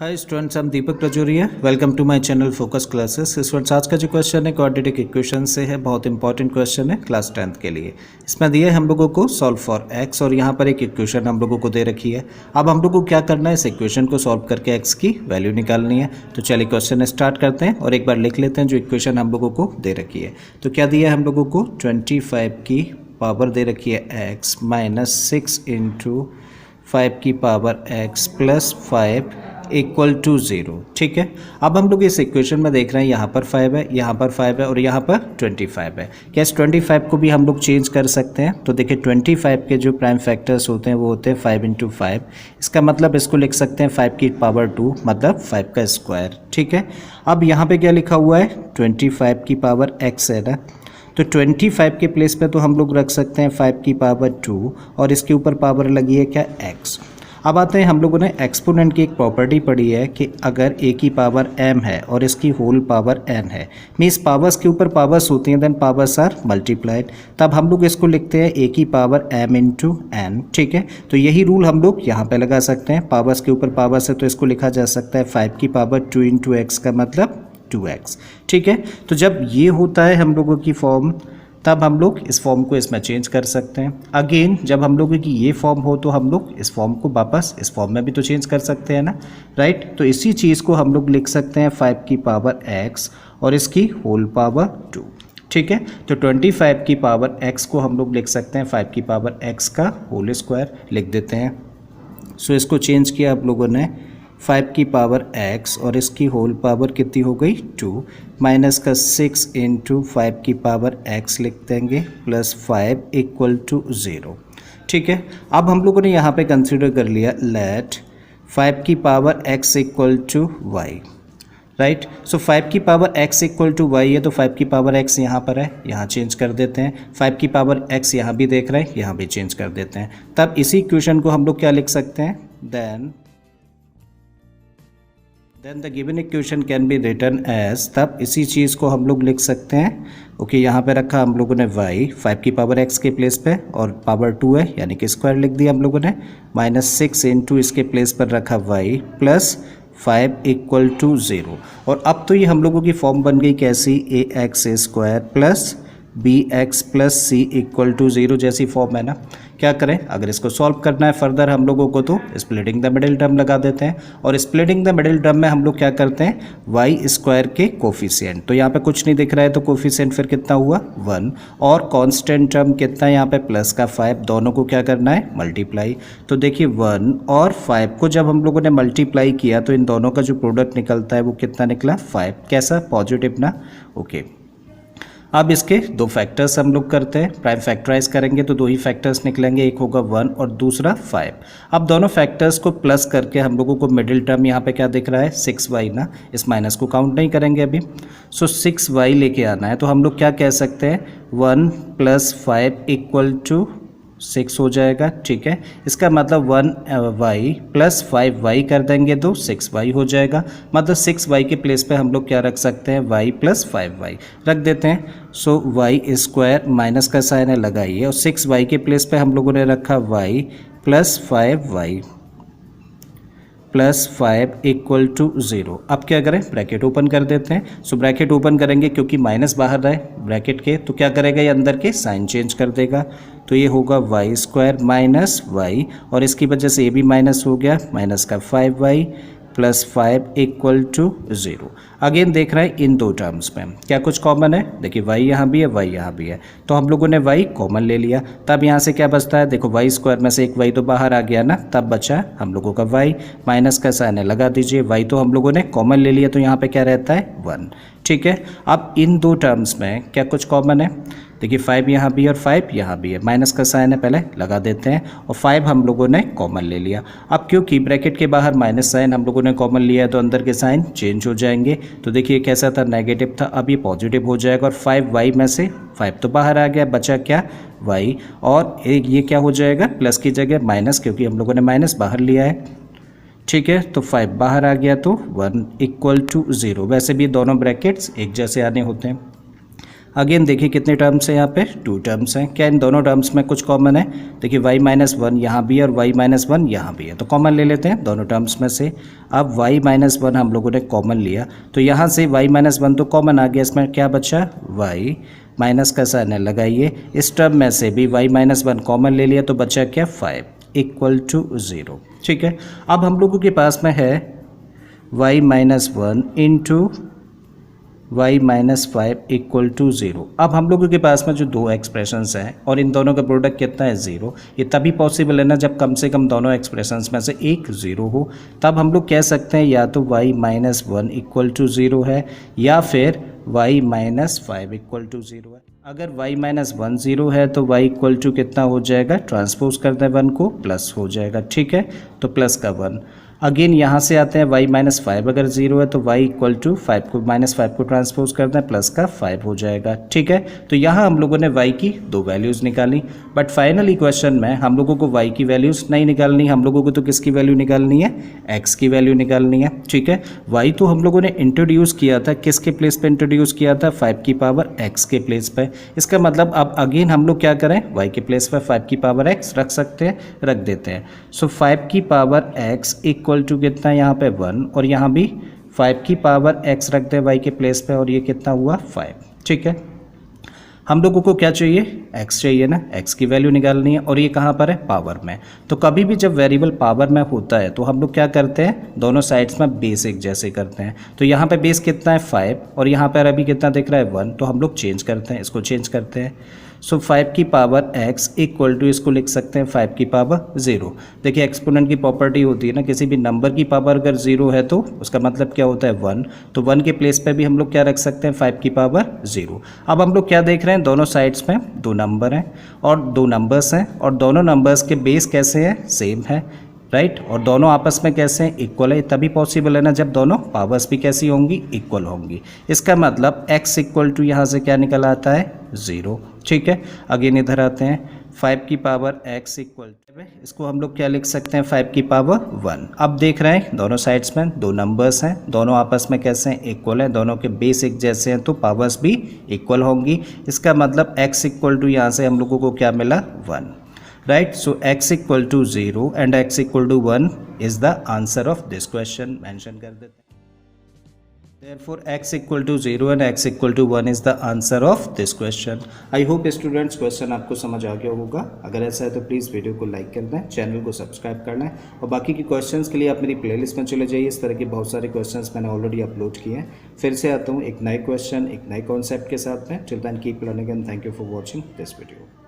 हाय students, हम Deepak Rajauria. Welcome to my channel focus classes. Students, आज का जो क्वेश्चन है क्वाड्रेटिक इक्वेशन से है। बहुत इंपॉर्टेंट क्वेश्चन है क्लास 10th के लिए। इसमें दिए हम लोगों को सॉल्व फॉर एक्स और यहाँ पर एक इक्वेशन हम लोगों को दे रखी है। अब हम लोग को क्या करना है, इस इक्वेशन को सॉल्व करके एक्स की वैल्यू निकालनी है। तो चलिए क्वेश्चन स्टार्ट करते हैं और एक बार लिख लेते हैं जो इक्वेशन हम लोगों को दे रखी है। तो क्या दिया है हम लोगों को, 25 की पावर दे रखी है एक्स माइनस 6 इंटू 5 की power x plus 5 equal to 0। ठीक है, अब हम लोग इस इक्वेशन में देख रहे हैं यहाँ पर 5 है, यहाँ पर 5 है और यहाँ पर 25 है। क्या इस 25 को भी हम लोग चेंज कर सकते हैं? तो देखिए 25 के जो प्राइम फैक्टर्स होते हैं वो होते हैं 5 इंटू 5। इसका मतलब इसको लिख सकते हैं 5 की पावर 2, मतलब 5 का स्क्वायर। ठीक है, अब यहाँ पे क्या लिखा हुआ है, 25 की पावर x है ना, तो 25 के प्लेस पे तो हम लोग रख सकते हैं 5 की पावर 2 और इसके ऊपर पावर लगी है क्या, x। अब आते हैं, हम लोगों ने एक्सपोनेंट की एक प्रॉपर्टी पढ़ी है कि अगर a की पावर m है और इसकी होल पावर n है, मीन्स पावर्स के ऊपर पावर्स होती हैं, देन पावर्स आर मल्टीप्लाइड, तब हम लोग इसको लिखते हैं a की पावर m इंटू n। ठीक है, तो यही रूल हम लोग यहाँ पे लगा सकते हैं। पावर्स के ऊपर पावर्स है तो इसको लिखा जा सकता है 5 की पावर 2 इंटू एक्स का मतलब 2x। ठीक है, तो जब ये होता है हम लोगों की फॉर्म, तब हम लोग इस फॉर्म को इसमें चेंज कर सकते हैं। अगेन जब हम लोगों की ये फॉर्म हो तो हम लोग इस फॉर्म को वापस इस फॉर्म में भी तो चेंज कर सकते हैं ना, राइट। तो इसी चीज़ को हम लोग लिख सकते हैं 5 की पावर x और इसकी होल पावर 2। ठीक है, तो 25 की पावर x को हम लोग लिख सकते हैं 5 की पावर x का होल स्क्वायर लिख देते हैं। सो इसको चेंज किया आप लोगों ने, 5 की पावर x और इसकी होल पावर कितनी हो गई 2, माइनस का 6 इंटू 5 की पावर x लिख देंगे प्लस 5 इक्वल टू 0। ठीक है, अब हम लोगों ने यहाँ पे कंसिडर कर लिया लेट 5 की power x equal to y, right. So 5 की power x equal to y है, तो 5 की पावर x यहाँ पर है, यहाँ चेंज कर देते हैं। 5 की पावर x यहाँ भी देख रहे हैं, यहाँ भी चेंज कर देते हैं। तब इसी इक्वेशन को हम लोग क्या लिख सकते हैं, then the given equation can be written as, तब इसी चीज़ को हम लोग लिख सकते हैं। ओके, यहाँ पे रखा हम लोगों ने y 5 की पावर x के प्लेस पे और पावर 2 है यानी कि स्क्वायर लिख दिया हम लोगों ने, माइनस 6 इंटू इसके प्लेस पर रखा y प्लस 5 इक्वल टू 0। और अब तो ये हम लोगों की फॉर्म बन गई कैसी, ax square plus bx plus c equal to 0 जैसी फॉर्म है ना। क्या करें, अगर इसको सॉल्व करना है फर्दर हम लोगों को तो स्प्लिटिंग द मिडिल टर्म लगा देते हैं। और स्प्लिटिंग द मिडिल टर्म में हम लोग क्या करते हैं, y स्क्वायर के कोफिशिएंट, तो यहाँ पे कुछ नहीं दिख रहा है तो कोफिशिएंट फिर कितना हुआ 1, और कांस्टेंट टर्म कितना है यहाँ पे प्लस का 5, दोनों को क्या करना है मल्टीप्लाई। तो देखिए 1 और 5 को जब हम लोगों ने मल्टीप्लाई किया तो इन दोनों का जो प्रोडक्ट निकलता है वो कितना निकला 5, कैसा पॉजिटिव ना। ओके, अब इसके दो फैक्टर्स हम लोग करते हैं, प्राइम फैक्टराइज करेंगे तो दो ही फैक्टर्स निकलेंगे, एक होगा 1 और दूसरा 5। अब दोनों फैक्टर्स को प्लस करके हम लोगों को मिडिल टर्म यहाँ पे क्या दिख रहा है 6y ना, इस माइनस को काउंट नहीं करेंगे अभी। सो 6y लेके आना है, तो हम लोग क्या कह सकते हैं 1 प्लस 5 इक्वल टू 6 हो जाएगा। ठीक है, इसका मतलब 1y प्लस 5y कर देंगे तो 6y हो जाएगा, मतलब 6y के प्लेस पे हम लोग क्या रख सकते हैं, y प्लस 5y रख देते हैं। सो y स्क्वायर माइनस का साइन है लगाइए, और 6y के प्लेस पे हम लोगों ने रखा y plus 5y plus 5 equal to 0। अब क्या करें, ब्रैकेट ओपन कर देते हैं। सो ब्रैकेट ओपन करेंगे क्योंकि माइनस बाहर रहे ब्रैकेट के, तो क्या करेगा ये अंदर के साइन चेंज कर देगा, तो ये होगा y स्क्वायर माइनस y और इसकी वजह से ये भी माइनस हो गया, माइनस का 5y plus 5 equal to 0। Again देख रहे हैं इन दो टर्म्स में क्या कुछ कॉमन है, देखिए y यहाँ भी है y यहाँ भी है, तो हम लोगों ने y कॉमन ले लिया। तब यहाँ से क्या बचता है, देखो y स्क्वायर में से एक y तो बाहर आ गया ना, तब बचा हम लोगों का y, माइनस का साइन है लगा दीजिए, y तो हम लोगों ने कॉमन ले लिया तो यहाँ पे क्या रहता है 1। ठीक है, अब इन दो टर्म्स में क्या कुछ कॉमन है, देखिए 5 यहाँ भी है और 5 यहाँ भी है, माइनस का साइन है पहले लगा देते हैं, और 5 हम लोगों ने कॉमन ले लिया। अब क्योंकि ब्रैकेट के बाहर माइनस साइन हम लोगों ने कॉमन लिया है तो अंदर के साइन चेंज हो जाएंगे, तो देखिए कैसा था नेगेटिव था, अब ये पॉजिटिव हो जाएगा, और 5y में से 5 तो बाहर आ गया, बचा क्या y, और एक ये क्या हो जाएगा प्लस की जगह माइनस, क्योंकि हम लोगों ने माइनस बाहर लिया है। ठीक है, तो 5 बाहर आ गया तो 1 इक्वल टू 0। वैसे भी दोनों ब्रैकेट्स एक जैसे आने होते हैं। अगेन देखिए कितने टर्म्स हैं यहाँ पे, 2 टर्म्स हैं। क्या इन दोनों टर्म्स में कुछ कॉमन है? देखिए y-1 यहाँ भी है और y-1 यहाँ भी है, तो कॉमन ले लेते हैं दोनों टर्म्स में से। अब y-1 हम लोगों ने कॉमन लिया तो यहाँ से y-1 तो कॉमन आ गया, इसमें क्या बचा? y माइनस का साइन है लगाइए। इस टर्म में से भी y-1 कॉमन ले लिया तो बचा क्या? 5 इक्वल टू 0। ठीक है, अब हम लोगों के पास में है y-1 into y-5 equal to 0। अब हम लोगों के पास में जो दो एक्सप्रेशंस हैं और इन दोनों का प्रोडक्ट कितना है? 0। ये तभी पॉसिबल है ना जब कम से कम दोनों एक्सप्रेशंस में से एक 0 हो। तब हम लोग कह सकते हैं या तो y-1 इक्वल टू 0 है या फिर y-5 इक्वल टू 0 है। अगर y-1 0 है तो y इक्वल टू कितना हो जाएगा? ट्रांसपोज करते हैं 1 को, प्लस हो जाएगा। ठीक है, तो प्लस का 1। अगेन यहाँ से आते हैं y-5 अगर 0 है तो y इक्वल टू 5 को -5 को ट्रांसपोज करते हैं, प्लस का 5 हो जाएगा। ठीक है, तो यहाँ हम लोगों ने y की दो वैल्यूज़ निकाली, बट फाइनल इक्वेशन में हम लोगों को y की वैल्यूज़ नहीं निकालनी, हम लोगों को तो किसकी वैल्यू निकालनी है? x की वैल्यू निकालनी है। ठीक है, y तो हम लोगों ने इंट्रोड्यूस किया था, किसके प्लेस पे इंट्रोड्यूस किया था? 5 की पावर x के प्लेस पे। इसका मतलब अब अगेन हम लोग क्या करें? y के प्लेस पे 5 की पावर x रख सकते हैं, रख देते हैं। सो 5 की पावर x इक्वल टू कितना? यहाँ पे 1 और यहाँ भी 5 की पावर x रख दे y के प्लेस पे और ये कितना हुआ? 5। ठीक है, हम लोगों को क्या चाहिए? x चाहिए ना, x की वैल्यू निकालनी है और ये कहाँ पर है? पावर में। तो कभी भी जब वेरिएबल पावर में होता है तो हम लोग क्या करते हैं? दोनों साइड्स में बेस एक जैसे करते हैं। तो यहाँ पे बेस कितना है? 5 और यहाँ पर अभी कितना दिख रहा है? 1। तो हम लोग चेंज करते हैं, इसको चेंज करते हैं। सो 5 की पावर x इक्वल टू इसको लिख सकते हैं 5 की पावर 0। देखिए एक्सपोनेंट की प्रॉपर्टी होती है ना, किसी भी नंबर की पावर अगर 0 है तो उसका मतलब क्या होता है? 1। तो 1 के प्लेस पे भी हम लोग क्या रख सकते हैं? 5 की पावर 0। अब हम लोग क्या देख रहे हैं? दोनों साइड्स में दो नंबर हैं और दो नंबर्स हैं और दोनों नंबर्स के बेस कैसे हैं? सेम है, राइट। और दोनों आपस में कैसे हैं? इक्वल है। तभी पॉसिबल है ना जब दोनों पावर्स भी कैसी होंगी? इक्वल होंगी। इसका मतलब x इक्वल टू यहाँ से क्या निकल आता है? 0। ठीक है, अगेन इधर आते हैं, 5 की पावर x इक्वल टू, इसको हम लोग क्या लिख सकते हैं? 5 की पावर 1। अब देख रहे हैं दोनों साइड्स में दो नंबर्स हैं, दोनों आपस में कैसे हैं? इक्वल हैं, दोनों के बेस एक जैसे हैं तो पावर्स भी इक्वल होंगी। इसका मतलब x इक्वल टू यहाँ से हम लोगों को क्या मिला? 1। Right, so x equal to 0 and x equal to 1 is the answer of this question. Mention कर देते हैं। Therefore, x equal to 0 and x equal to 1 is the answer of this question. I hope students question आपको समझ आ गया होगा। अगर ऐसा है तो प्लीज़ वीडियो को लाइक कर दें, चैनल को सब्सक्राइब करना है और बाकी के क्वेश्चंस के लिए आप मेरी प्लेलिस्ट में चले जाइए। इस तरह के बहुत सारे क्वेश्चंस मैंने ऑलरेडी अपलोड किए हैं। फिर से आता हूँ एक नए क्वेश्चन, एक नए कॉन्सेप्ट के साथ में। Till then keep learning and thank you for watching this video.